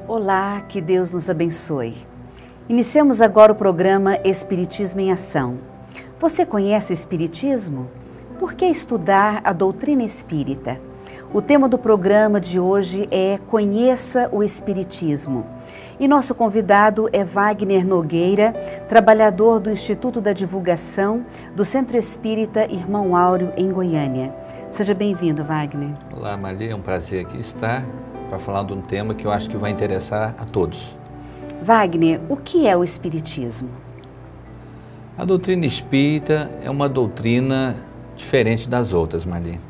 Olá, que Deus nos abençoe. Iniciamos agora o programa Espiritismo em Ação. Você conhece o Espiritismo? Por que estudar a doutrina espírita? O tema do programa de hoje é Conheça o Espiritismo. E nosso convidado é Wagner Nogueira, trabalhador do Instituto da Divulgação do Centro Espírita Irmão Áureo, em Goiânia. Seja bem-vindo, Wagner. Olá, Maria, é um prazer aqui estar para falar de um tema que eu acho que vai interessar a todos. Wagner, o que é o Espiritismo? A doutrina espírita é uma doutrina diferente das outras, Maria,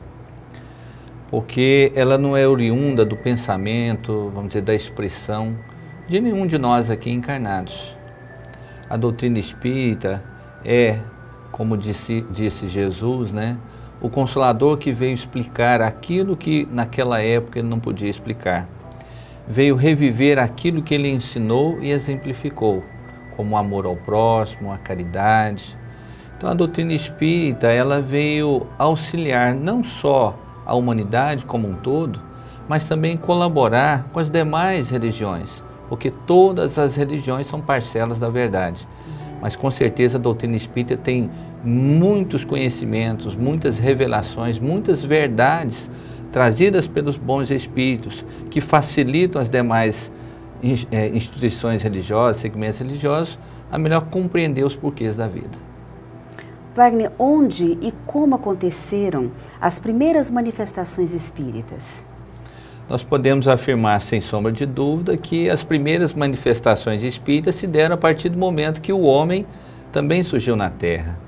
porque ela não é oriunda do pensamento, vamos dizer, da expressão de nenhum de nós aqui encarnados. A doutrina espírita é, como disse Jesus, né, o Consolador que veio explicar aquilo que naquela época ele não podia explicar. Veio reviver aquilo que ele ensinou e exemplificou, como o amor ao próximo, a caridade. Então a doutrina espírita, ela veio auxiliar não só a humanidade como um todo, mas também colaborar com as demais religiões, porque todas as religiões são parcelas da verdade. Mas com certeza a doutrina espírita tem muitos conhecimentos, muitas revelações, muitas verdades trazidas pelos bons espíritos que facilitam as demais instituições religiosas, segmentos religiosos, a melhor compreender os porquês da vida. Wagner, onde e como aconteceram as primeiras manifestações espíritas? Nós podemos afirmar, sem sombra de dúvida, que as primeiras manifestações espíritas se deram a partir do momento que o homem também surgiu na Terra.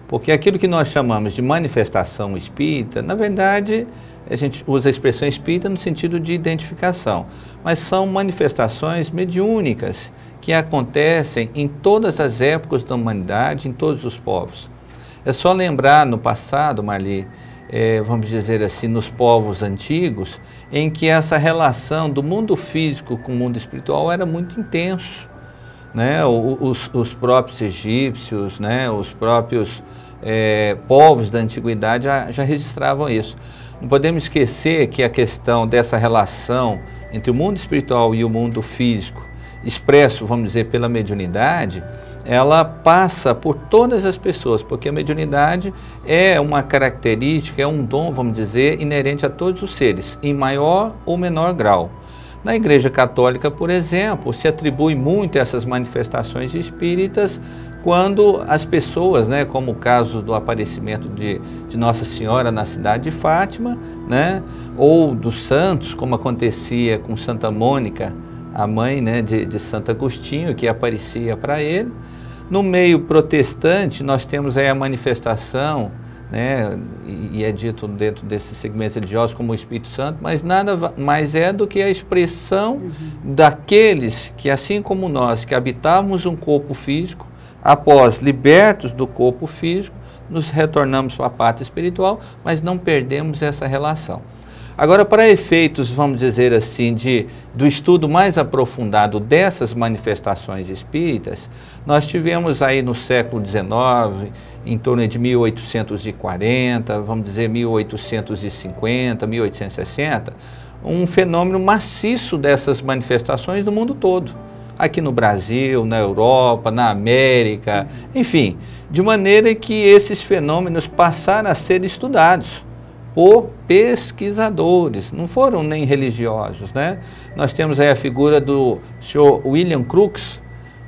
Porque aquilo que nós chamamos de manifestação espírita, na verdade, a gente usa a expressão espírita no sentido de identificação, mas são manifestações mediúnicas que acontecem em todas as épocas da humanidade, em todos os povos. É só lembrar no passado, Marli, vamos dizer assim, nos povos antigos, em que essa relação do mundo físico com o mundo espiritual era muito intenso, né? Os próprios egípcios, né? Os próprios povos da antiguidade já registravam isso. Não podemos esquecer que a questão dessa relação entre o mundo espiritual e o mundo físico, expresso, vamos dizer, pela mediunidade, ela passa por todas as pessoas, porque a mediunidade é uma característica, é um dom, vamos dizer, inerente a todos os seres, em maior ou menor grau. Na Igreja Católica, por exemplo, se atribui muito essas manifestações espíritas quando as pessoas, né, como o caso do aparecimento de Nossa Senhora na cidade de Fátima, né, ou dos santos, como acontecia com Santa Mônica, a mãe, né, de Santo Agostinho, que aparecia para ele. No meio protestante, nós temos aí a manifestação, né, e é dito dentro desses segmentos religiosos como o Espírito Santo, mas nada mais é do que a expressão daqueles que, assim como nós, que habitávamos um corpo físico, após libertos do corpo físico, nos retornamos para a pátria espiritual, mas não perdemos essa relação. Agora, para efeitos, vamos dizer assim, do estudo mais aprofundado dessas manifestações espíritas, nós tivemos aí no século XIX, em torno de 1840, vamos dizer 1850, 1860, um fenômeno maciço dessas manifestações no mundo todo. Aqui no Brasil, na Europa, na América, enfim, de maneira que esses fenômenos passaram a ser estudados por pesquisadores, não foram nem religiosos, né? Nós temos aí a figura do Sr. William Crookes.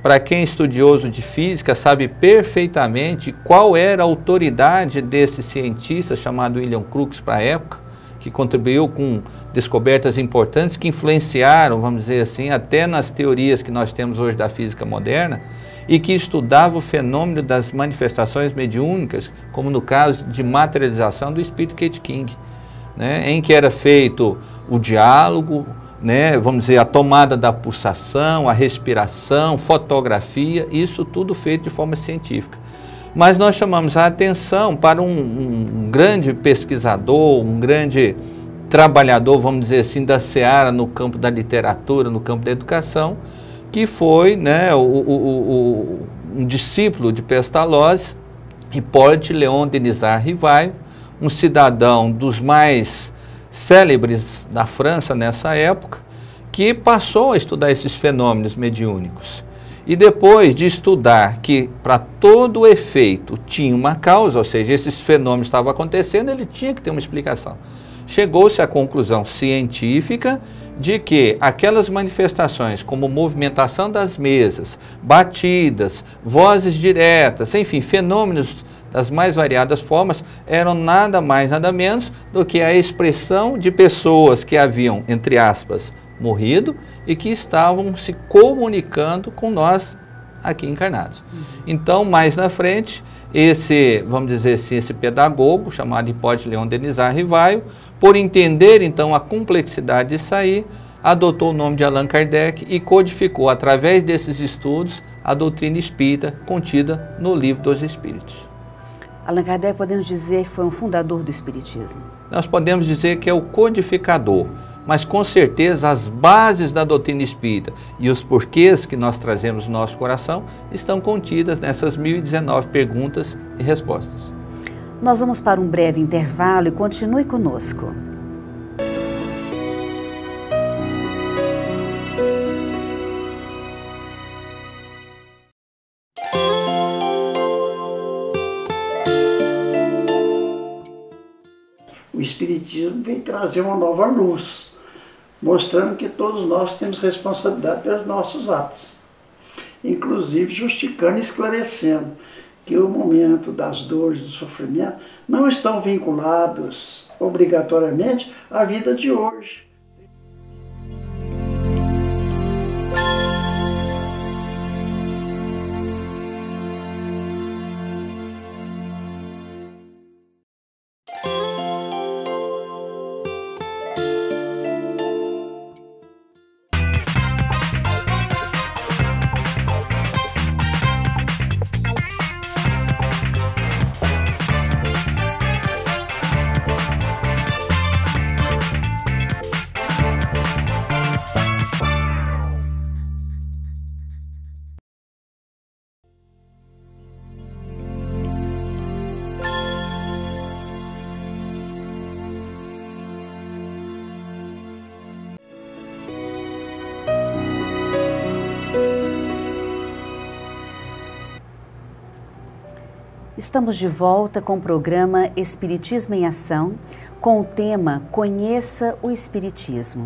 Para quem é estudioso de física sabe perfeitamente qual era a autoridade desse cientista chamado William Crookes para a época, que contribuiu com descobertas importantes que influenciaram, vamos dizer assim, até nas teorias que nós temos hoje da física moderna, e que estudava o fenômeno das manifestações mediúnicas, como no caso de materialização do espírito Kate King, né, em que era feito o diálogo, né, vamos dizer, a tomada da pulsação, a respiração, fotografia, isso tudo feito de forma científica. Mas nós chamamos a atenção para um grande pesquisador, um grande trabalhador, vamos dizer assim, da seara no campo da literatura, no campo da educação, que foi, né, um discípulo de Pestalozzi, Hippolyte Léon Denisard Rivail, um cidadão dos mais célebres da França nessa época, que passou a estudar esses fenômenos mediúnicos. E depois de estudar que para todo efeito tinha uma causa, ou seja, esses fenômenos estavam acontecendo, ele tinha que ter uma explicação. Chegou-se à conclusão científica de que aquelas manifestações, como movimentação das mesas, batidas, vozes diretas, enfim, fenômenos das mais variadas formas, eram nada mais, nada menos do que a expressão de pessoas que haviam, entre aspas, morrido e que estavam se comunicando com nós aqui encarnados. Então, mais na frente, vamos dizer assim, esse pedagogo, chamado Hipólito Leon Denizar Rivaio, por entender então a complexidade disso aí, adotou o nome de Allan Kardec e codificou, através desses estudos, a doutrina espírita contida no Livro dos Espíritos. Allan Kardec, podemos dizer que foi um fundador do Espiritismo? Nós podemos dizer que é o codificador, mas com certeza as bases da doutrina espírita e os porquês que nós trazemos no nosso coração estão contidas nessas 1019 perguntas e respostas. Nós vamos para um breve intervalo e continue conosco. O Espiritismo vem trazer uma nova luz, mostrando que todos nós temos responsabilidade pelos nossos atos, inclusive justificando e esclarecendo que o momento das dores, do sofrimento, não estão vinculados obrigatoriamente à vida de hoje. Estamos de volta com o programa Espiritismo em Ação, com o tema Conheça o Espiritismo.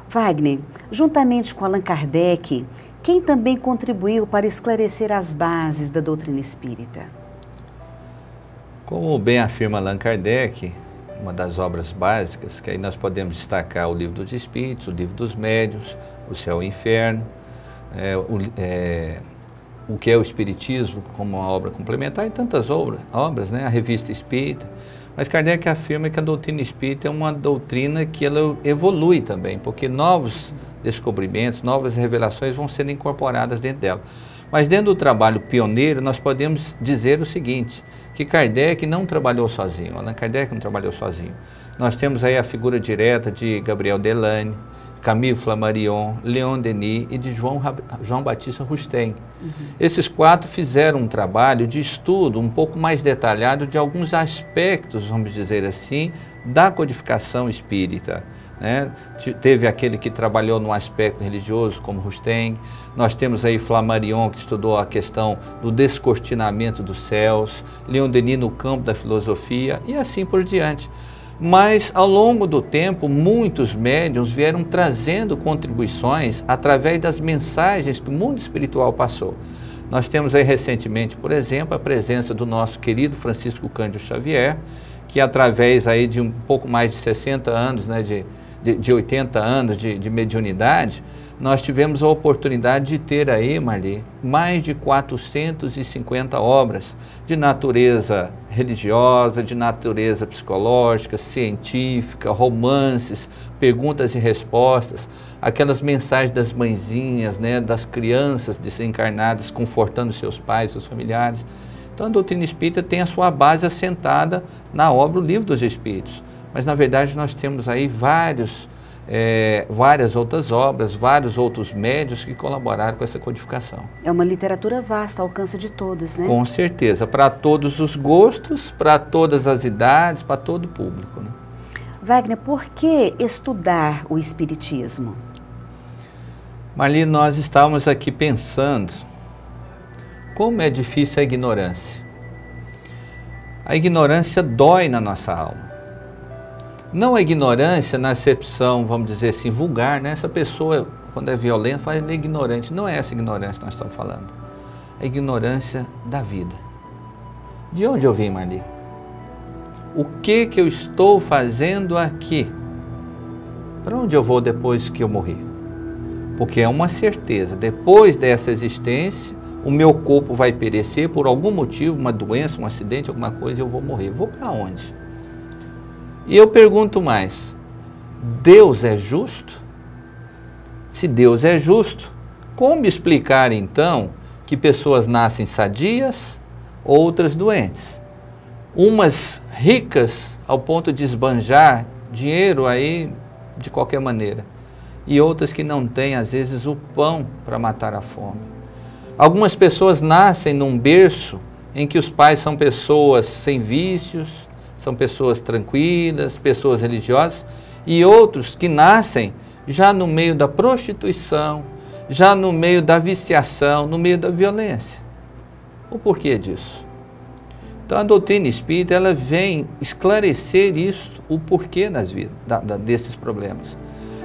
Wagner, juntamente com Allan Kardec, quem também contribuiu para esclarecer as bases da doutrina espírita? Como bem afirma Allan Kardec, uma das obras básicas, que aí nós podemos destacar o Livro dos Espíritos, o Livro dos Médiuns, o Céu e o Inferno, o que é o Espiritismo como uma obra complementar e tantas obras, né? A Revista Espírita. Mas Kardec afirma que a doutrina espírita é uma doutrina que ela evolui também, porque novos descobrimentos, novas revelações vão sendo incorporadas dentro dela. Mas dentro do trabalho pioneiro, nós podemos dizer o seguinte, que Kardec não trabalhou sozinho, Allan Kardec não trabalhou sozinho. Nós temos aí a figura direta de Gabriel Delane, Camille Flammarion, Leon Denis e de João Batista Rustem. Esses quatro fizeram um trabalho de estudo um pouco mais detalhado de alguns aspectos, vamos dizer assim, da codificação espírita, né? Teve aquele que trabalhou no aspecto religioso, como Rustem. Nós temos aí Flammarion, que estudou a questão do descortinamento dos céus, Leon Denis no campo da filosofia e assim por diante. Mas, ao longo do tempo, muitos médiuns vieram trazendo contribuições através das mensagens que o mundo espiritual passou. Nós temos aí recentemente, por exemplo, a presença do nosso querido Francisco Cândido Xavier, que através aí de um pouco mais de 60 anos, né, de 80 anos de mediunidade, nós tivemos a oportunidade de ter aí, Marli, mais de 450 obras de natureza religiosa, de natureza psicológica, científica, romances, perguntas e respostas, aquelas mensagens das mãezinhas, né, das crianças desencarnadas confortando seus pais, seus familiares. Então a doutrina espírita tem a sua base assentada na obra O Livro dos Espíritos, mas na verdade nós temos aí várias outras obras, vários outros médios que colaboraram com essa codificação. É uma literatura vasta, ao alcance de todos, né? Com certeza, para todos os gostos, para todas as idades, para todo o público, né? Wagner, por que estudar o Espiritismo? Marli, nós estávamos aqui pensando como é difícil a ignorância. A ignorância dói na nossa alma. Não a ignorância na acepção, vamos dizer assim, vulgar, né? Essa pessoa, quando é violenta, fala que é ignorante. Não é essa ignorância que nós estamos falando. A ignorância da vida. De onde eu vim, Marli? O que eu estou fazendo aqui? Para onde eu vou depois que eu morrer? Porque é uma certeza, depois dessa existência, o meu corpo vai perecer por algum motivo, uma doença, um acidente, alguma coisa, eu vou morrer. Vou para onde? E eu pergunto mais, Deus é justo? Se Deus é justo, como explicar então que pessoas nascem sadias, outras doentes? Umas ricas ao ponto de esbanjar dinheiro aí de qualquer maneira, e outras que não têm, às vezes, o pão para matar a fome. Algumas pessoas nascem num berço em que os pais são pessoas sem vícios, são pessoas tranquilas, pessoas religiosas, e outros que nascem já no meio da prostituição, já no meio da viciação, no meio da violência. O porquê disso? Então a doutrina espírita, ela vem esclarecer isso, o porquê desses problemas.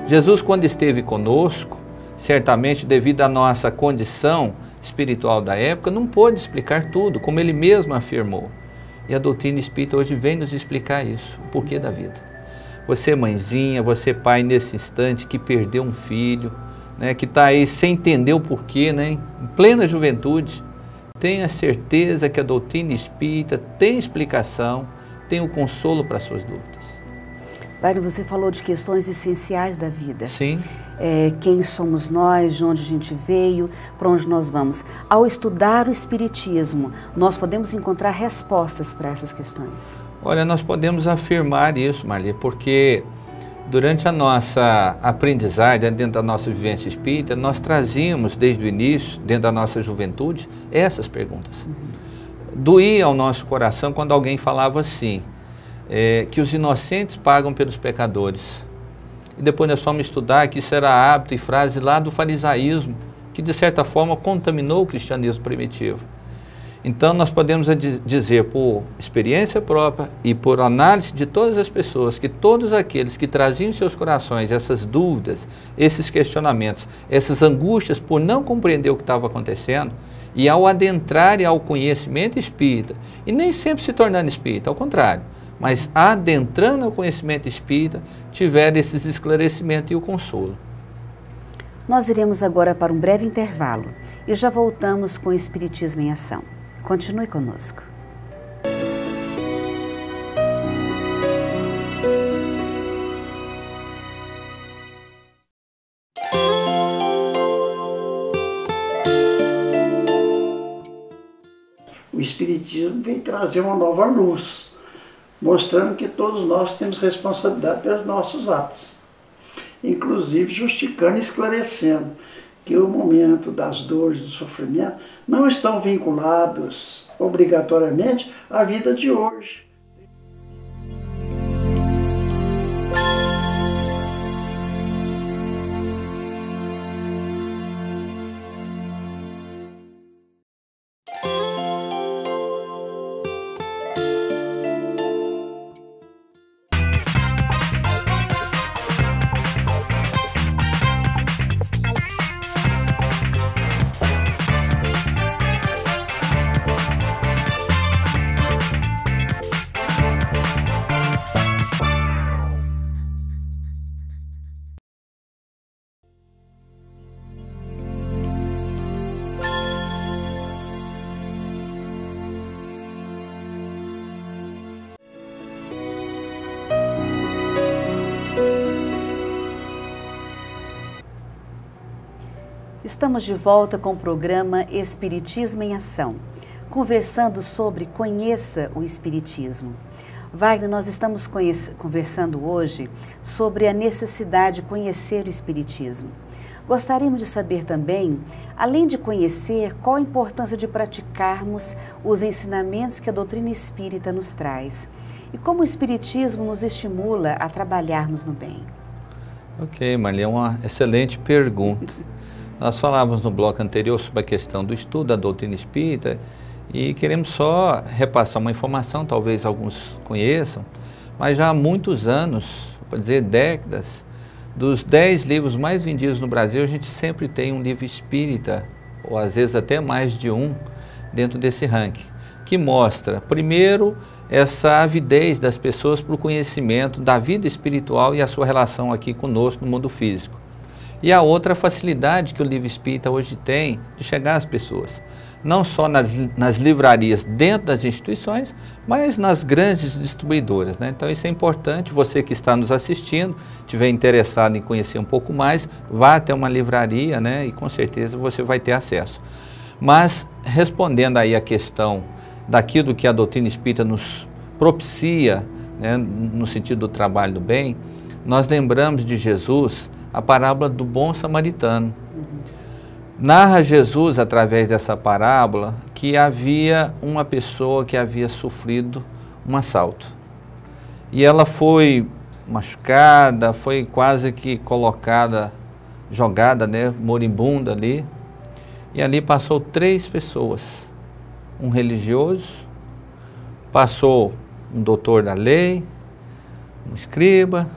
Jesus, quando esteve conosco, certamente devido à nossa condição espiritual da época, não pôde explicar tudo, como ele mesmo afirmou. E a doutrina espírita hoje vem nos explicar isso, o porquê da vida. Você mãezinha, você pai nesse instante que perdeu um filho, né, que está aí sem entender o porquê, né, em plena juventude, tenha certeza que a doutrina espírita tem explicação, tem o consolo para suas dúvidas. Wagner, você falou de questões essenciais da vida. Sim. Quem somos nós, de onde a gente veio, para onde nós vamos. Ao estudar o Espiritismo, nós podemos encontrar respostas para essas questões? Olha, nós podemos afirmar isso, Marli, porque durante a nossa aprendizagem, dentro da nossa vivência espírita, nós trazíamos desde o início, dentro da nossa juventude, essas perguntas. Doía ao nosso coração quando alguém falava assim, que os inocentes pagam pelos pecadores. E depois nós fomos estudar que isso era hábito e frase lá do farisaísmo, que de certa forma contaminou o cristianismo primitivo. Então nós podemos dizer por experiência própria e por análise de todas as pessoas, que todos aqueles que traziam em seus corações essas dúvidas, esses questionamentos, essas angústias por não compreender o que estava acontecendo, e ao adentrarem ao conhecimento espírita, e nem sempre se tornando espírita, ao contrário, mas adentrando ao conhecimento espírita, tiveram esses esclarecimentos e o consolo. Nós iremos agora para um breve intervalo e já voltamos com o Espiritismo em Ação. Continue conosco. O Espiritismo vem trazer uma nova luz, mostrando que todos nós temos responsabilidade pelos nossos atos, inclusive justificando e esclarecendo que o momento das dores, do sofrimento, não estão vinculados obrigatoriamente à vida de hoje. Estamos de volta com o programa Espiritismo em Ação, conversando sobre Conheça o Espiritismo. Wagner, nós estamos conversando hoje sobre a necessidade de conhecer o Espiritismo. Gostaríamos de saber também, além de conhecer, qual a importância de praticarmos os ensinamentos que a doutrina espírita nos traz e como o Espiritismo nos estimula a trabalharmos no bem. Ok, Marli, é uma excelente pergunta. Nós falávamos no bloco anterior sobre a questão do estudo da doutrina espírita e queremos só repassar uma informação, talvez alguns conheçam, mas já há muitos anos, para dizer décadas, dos 10 livros mais vendidos no Brasil, a gente sempre tem um livro espírita, ou às vezes até mais de um, dentro desse ranking, que mostra, primeiro, essa avidez das pessoas para o conhecimento da vida espiritual e a sua relação aqui conosco no mundo físico. E a outra, a facilidade que o livro espírita hoje tem de chegar às pessoas. Não só nas livrarias dentro das instituições, mas nas grandes distribuidoras, né? Então isso é importante, você que está nos assistindo, estiver interessado em conhecer um pouco mais, vá até uma livraria, né? E com certeza você vai ter acesso. Mas respondendo aí a questão daquilo que a doutrina espírita nos propicia, né? No sentido do trabalho do bem, nós lembramos de Jesus a parábola do bom samaritano. Narra Jesus, através dessa parábola, que havia uma pessoa que havia sofrido um assalto. E ela foi machucada, foi quase que colocada, jogada, né, moribunda ali. E ali passou 3 pessoas. Um religioso, passou um doutor da lei, um escriba,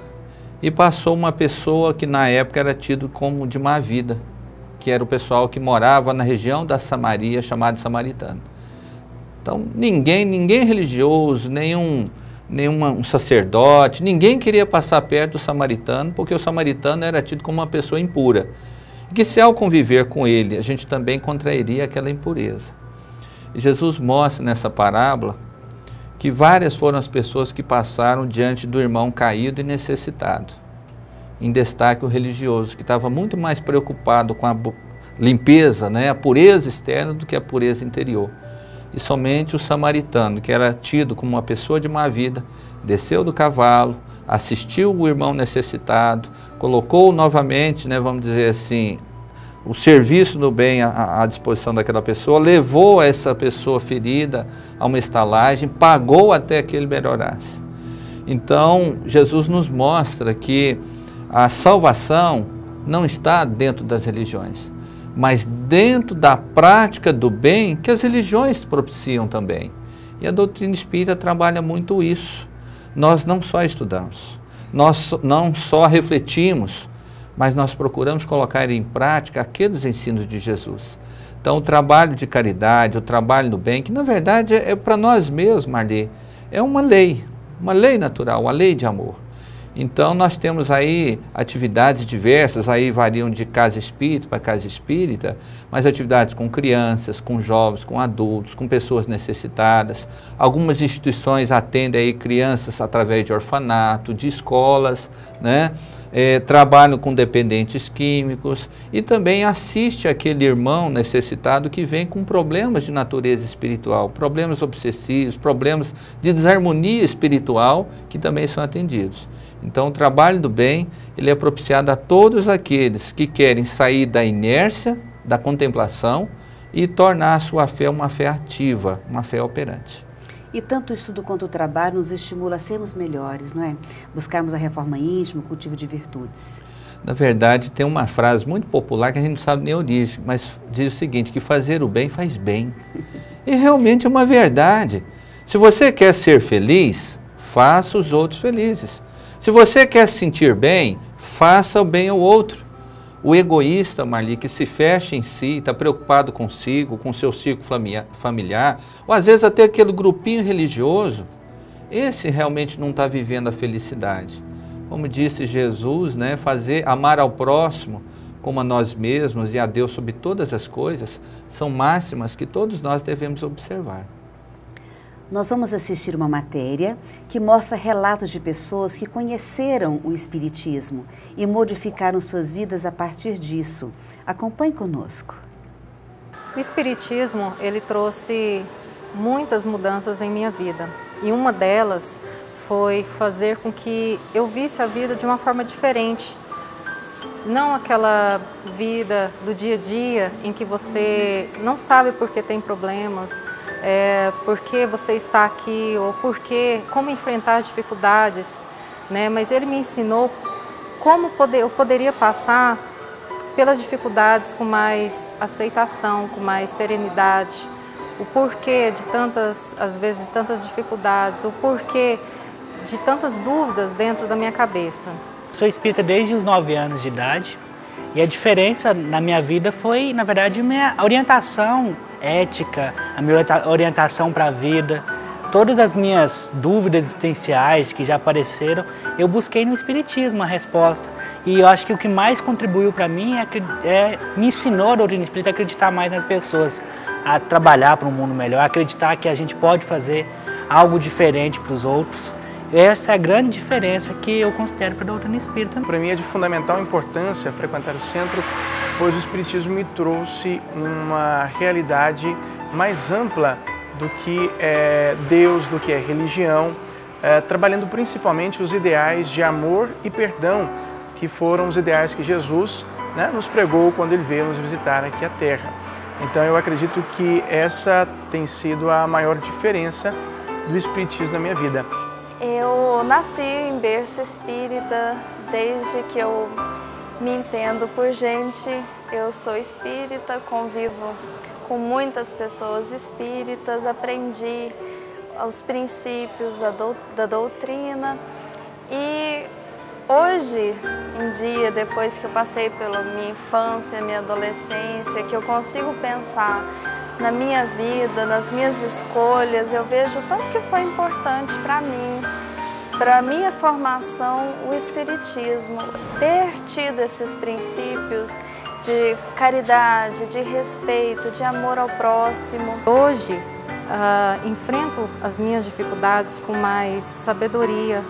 e passou uma pessoa que na época era tido como de má vida, que era o pessoal que morava na região da Samaria, chamado samaritano. Então, ninguém religioso, nenhum sacerdote, ninguém queria passar perto do samaritano, porque o samaritano era tido como uma pessoa impura. E que se ao conviver com ele, a gente também contrairia aquela impureza. E Jesus mostra nessa parábola que várias foram as pessoas que passaram diante do irmão caído e necessitado. Em destaque o religioso, que estava muito mais preocupado com a limpeza, né, a pureza externa do que a pureza interior. E somente o samaritano, que era tido como uma pessoa de má vida, desceu do cavalo, assistiu o irmão necessitado, colocou novamente, né, vamos dizer assim, o serviço do bem à disposição daquela pessoa, levou essa pessoa ferida a uma estalagem, pagou até que ele melhorasse. Então, Jesus nos mostra que a salvação não está dentro das religiões, mas dentro da prática do bem que as religiões propiciam também. E a doutrina espírita trabalha muito isso. Nós não só estudamos, nós não só refletimos, mas nós procuramos colocar em prática aqueles ensinos de Jesus. Então, o trabalho de caridade, o trabalho do bem, que na verdade é para nós mesmos, Marli, é uma lei natural, uma lei de amor. Então, nós temos aí atividades diversas, aí variam de casa espírita para casa espírita, mas atividades com crianças, com jovens, com adultos, com pessoas necessitadas. Algumas instituições atendem aí crianças através de orfanato, de escolas, né? Trabalham com dependentes químicos e também assiste aquele irmão necessitado que vem com problemas de natureza espiritual, problemas obsessivos, problemas de desarmonia espiritual que também são atendidos. Então, o trabalho do bem, ele é propiciado a todos aqueles que querem sair da inércia, da contemplação e tornar a sua fé uma fé ativa, uma fé operante. E tanto o estudo quanto o trabalho nos estimula a sermos melhores, não é? Buscarmos a reforma íntima, o cultivo de virtudes. Na verdade, tem uma frase muito popular que a gente não sabe nem a origem, mas diz o seguinte, que fazer o bem faz bem. E realmente é uma verdade. Se você quer ser feliz, faça os outros felizes. Se você quer se sentir bem, faça o bem ao outro. O egoísta, Marli, que se fecha em si, está preocupado consigo, com seu círculo familiar, ou às vezes até aquele grupinho religioso, esse realmente não está vivendo a felicidade. Como disse Jesus, né, amar ao próximo como a nós mesmos e a Deus sobre todas as coisas, são máximas que todos nós devemos observar. Nós vamos assistir uma matéria que mostra relatos de pessoas que conheceram o Espiritismo e modificaram suas vidas a partir disso. Acompanhe conosco. O Espiritismo, ele trouxe muitas mudanças em minha vida. E uma delas foi fazer com que eu visse a vida de uma forma diferente. Não aquela vida do dia a dia em que você não sabe por que tem problemas, por que você está aqui ou como enfrentar as dificuldades, né? Mas ele me ensinou como eu poderia passar pelas dificuldades com mais aceitação, com mais serenidade, o porquê de tantas, às vezes, de tantas dificuldades, o porquê de tantas dúvidas dentro da minha cabeça. Sou espírita desde os 9 anos de idade e a diferença na minha vida foi, na verdade, a minha orientação ética, a minha orientação para a vida. Todas as minhas dúvidas existenciais que já apareceram, eu busquei no Espiritismo a resposta. E eu acho que o que mais contribuiu para mim me ensinou a doutrina espírita a acreditar mais nas pessoas, a trabalhar para um mundo melhor, a acreditar que a gente pode fazer algo diferente para os outros. Essa é a grande diferença que eu considero para a doutrina espírita. Para mim é de fundamental importância frequentar o centro, pois o Espiritismo me trouxe uma realidade mais ampla do que é Deus, do que é religião, trabalhando principalmente os ideais de amor e perdão, que foram os ideais que Jesus, né, nos pregou quando Ele veio nos visitar aqui à Terra. Então eu acredito que essa tem sido a maior diferença do Espiritismo na minha vida. Eu nasci em berço espírita, desde que eu me entendo por gente. Eu sou espírita, convivo com muitas pessoas espíritas, aprendi os princípios da doutrina e hoje em dia, depois que eu passei pela minha infância, minha adolescência, que eu consigo pensar na minha vida, nas minhas escolhas, eu vejo o tanto que foi importante para mim, para a minha formação, o Espiritismo, ter tido esses princípios de caridade, de respeito, de amor ao próximo. Hoje, enfrento as minhas dificuldades com mais sabedoria.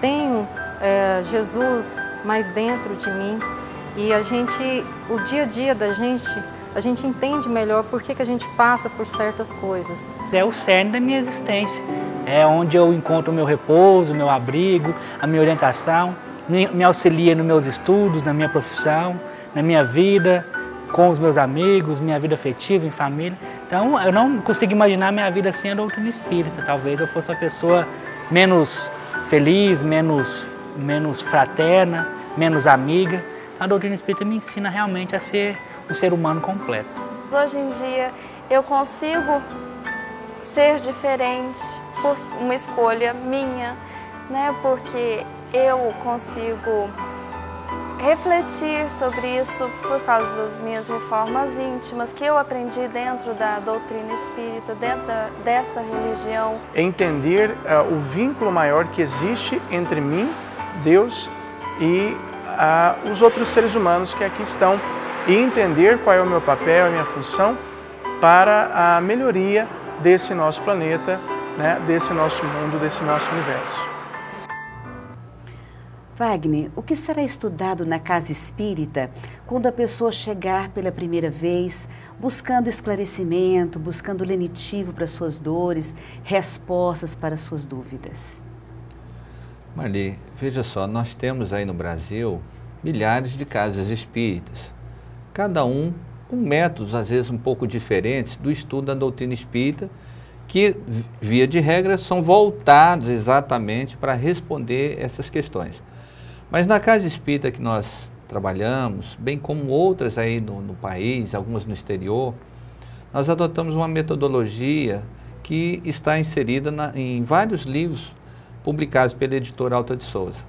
Tenho Jesus mais dentro de mim e o dia a dia da gente, a gente entende melhor por que a gente passa por certas coisas. É o cerne da minha existência, é onde eu encontro o meu repouso, o meu abrigo, a minha orientação, me auxilia nos meus estudos, na minha profissão, na minha vida, com os meus amigos, minha vida afetiva, em família. Então, eu não consigo imaginar minha vida sem a doutrina espírita. Talvez eu fosse uma pessoa menos feliz, menos fraterna, menos amiga. A doutrina espírita me ensina realmente a ser um ser humano completo. Hoje em dia, eu consigo ser diferente por uma escolha minha, né? Porque eu consigo refletir sobre isso por causa das minhas reformas íntimas que eu aprendi dentro da doutrina espírita, dentro dessa religião. Entender o vínculo maior que existe entre mim, Deus e os outros seres humanos que aqui estão e entender qual é o meu papel, a minha função para a melhoria desse nosso planeta, né, desse nosso mundo, desse nosso universo. Wagner, o que será estudado na casa espírita quando a pessoa chegar pela primeira vez, buscando esclarecimento, buscando lenitivo para suas dores, respostas para suas dúvidas? Marli, veja só, nós temos aí no Brasil milhares de casas espíritas, cada um com métodos às vezes um pouco diferentes do estudo da doutrina espírita, que via de regra são voltados exatamente para responder essas questões. Mas na casa espírita que nós trabalhamos, bem como outras aí no país, algumas no exterior, nós adotamos uma metodologia que está inserida em vários livros publicados pela editora Alta de Souza.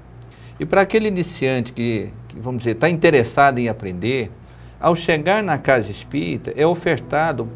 E para aquele iniciante que vamos dizer, está interessado em aprender, ao chegar na casa espírita é ofertado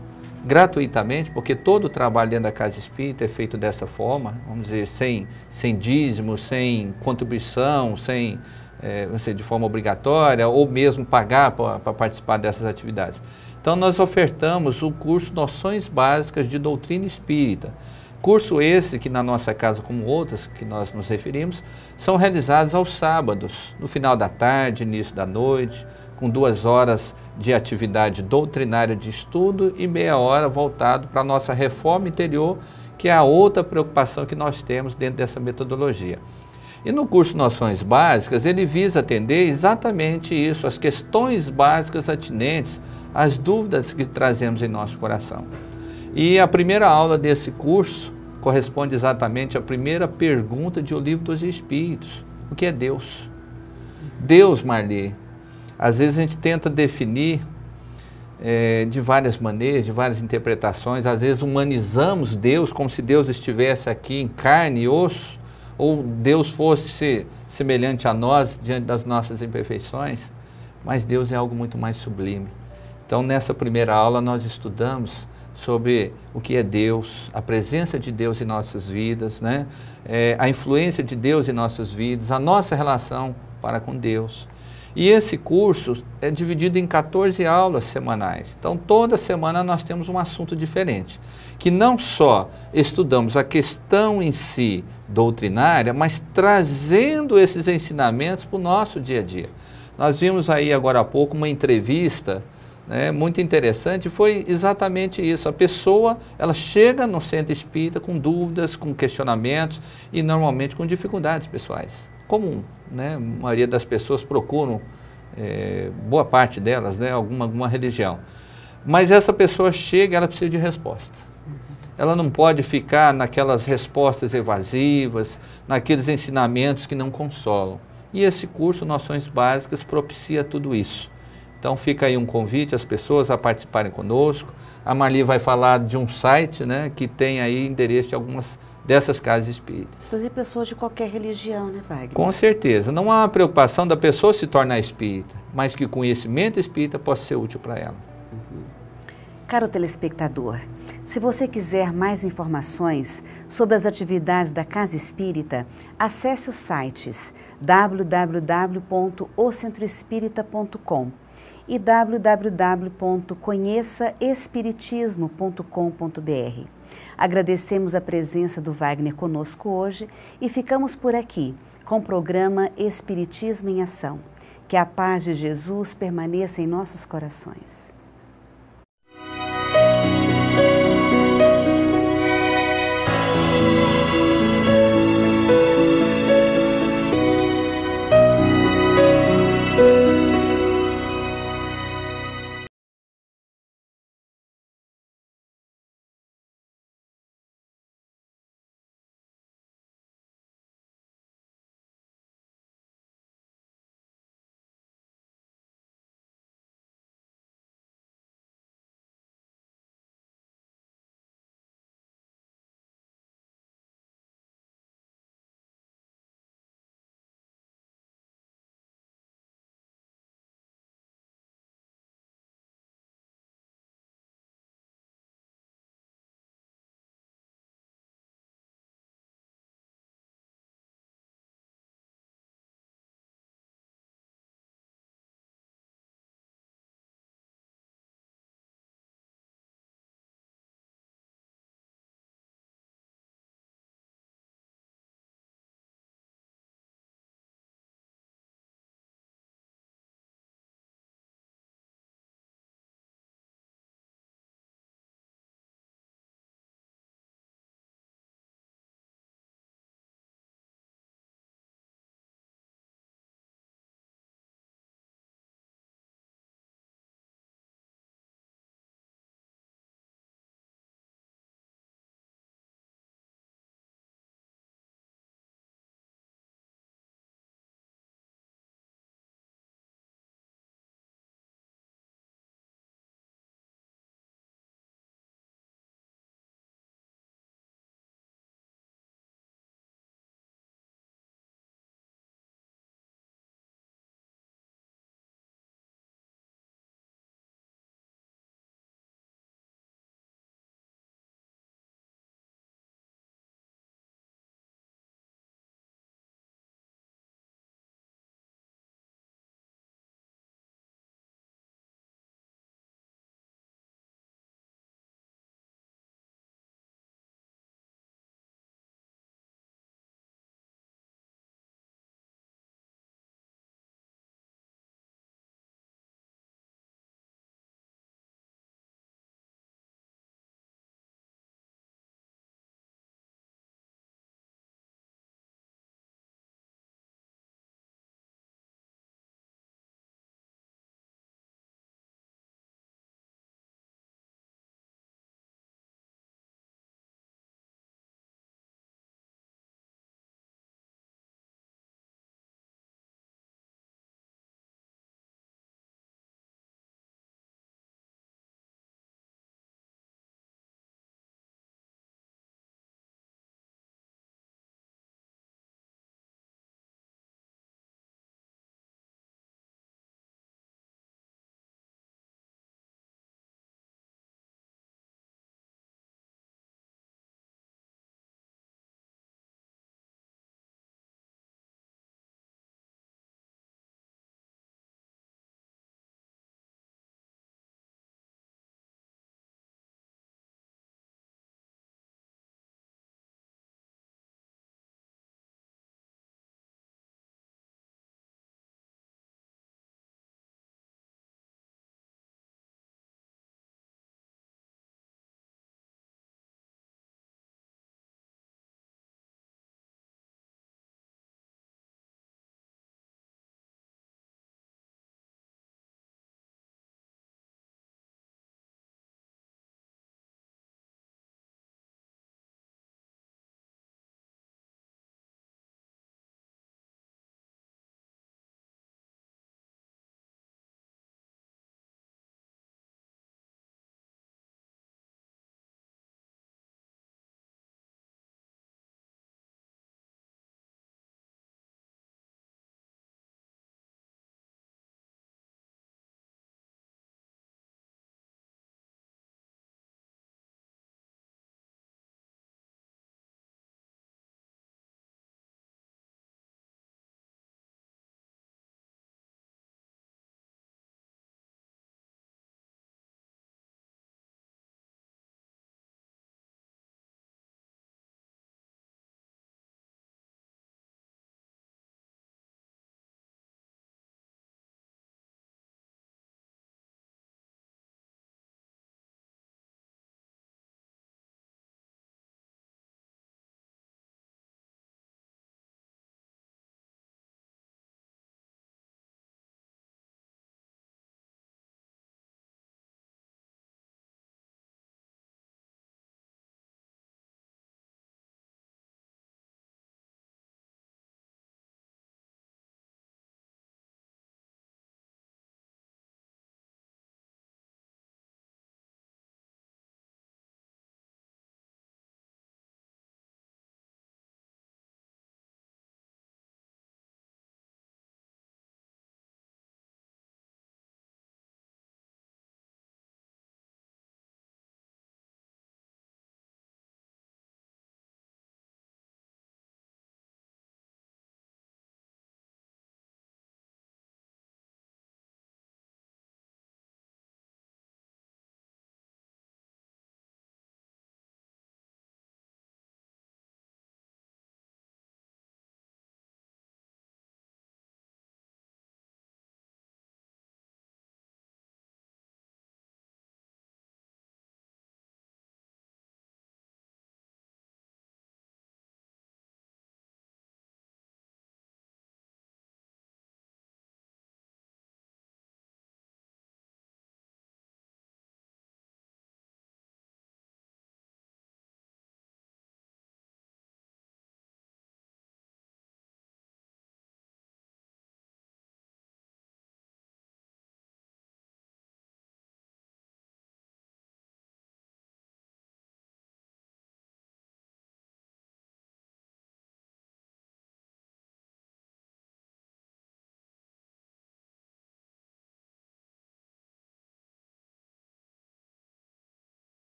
gratuitamente, porque todo o trabalho dentro da casa espírita é feito dessa forma, vamos dizer, sem dízimo, sem contribuição, de forma obrigatória, ou mesmo pagar para participar dessas atividades. Então nós ofertamos o curso Noções Básicas de Doutrina Espírita. Curso esse que na nossa casa, como outras que nós nos referimos, são realizados aos sábados, no final da tarde, início da noite, com 2 horas de atividade doutrinária de estudo e meia hora voltado para a nossa reforma interior, que é a outra preocupação que nós temos dentro dessa metodologia. E no curso Noções Básicas, ele visa atender exatamente isso, as questões básicas atinentes às dúvidas que trazemos em nosso coração. E a primeira aula desse curso corresponde exatamente à primeira pergunta de O Livro dos Espíritos. O que é Deus? Deus, Marli, Às vezes a gente tenta definir de várias maneiras, de várias interpretações, às vezes humanizamos Deus como se Deus estivesse aqui em carne e osso, ou Deus fosse semelhante a nós diante das nossas imperfeições, mas Deus é algo muito mais sublime. Então, nessa primeira aula, nós estudamos sobre o que é Deus, a presença de Deus em nossas vidas, né? A influência de Deus em nossas vidas, a nossa relação para com Deus. E esse curso é dividido em 14 aulas semanais. Então, toda semana nós temos um assunto diferente, que não só estudamos a questão em si doutrinária, mas trazendo esses ensinamentos para o nosso dia a dia. Nós vimos aí agora há pouco uma entrevista, né, muito interessante, foi exatamente isso. A pessoa, ela chega no centro espírita com dúvidas, com questionamentos e normalmente com dificuldades pessoais. Comum, né? A maioria das pessoas procuram, boa parte delas, né, alguma religião. Mas essa pessoa chega, ela precisa de resposta. Ela não pode ficar naquelas respostas evasivas, naqueles ensinamentos que não consolam. E esse curso, Noções Básicas, propicia tudo isso. Então fica aí um convite às pessoas a participarem conosco. A Marli vai falar de um site, né, que tem aí endereço de algumas dessas casas espíritas. Inclusive pessoas de qualquer religião, né, Wagner? Com certeza. Não há uma preocupação da pessoa se tornar espírita, mas que o conhecimento espírita possa ser útil para ela. Caro telespectador, se você quiser mais informações sobre as atividades da Casa Espírita, acesse os sites www.ocentroespirita.com e www.conheçaespiritismo.com.br. Agradecemos a presença do Wagner conosco hoje e ficamos por aqui com o programa Espiritismo em Ação. Que a paz de Jesus permaneça em nossos corações.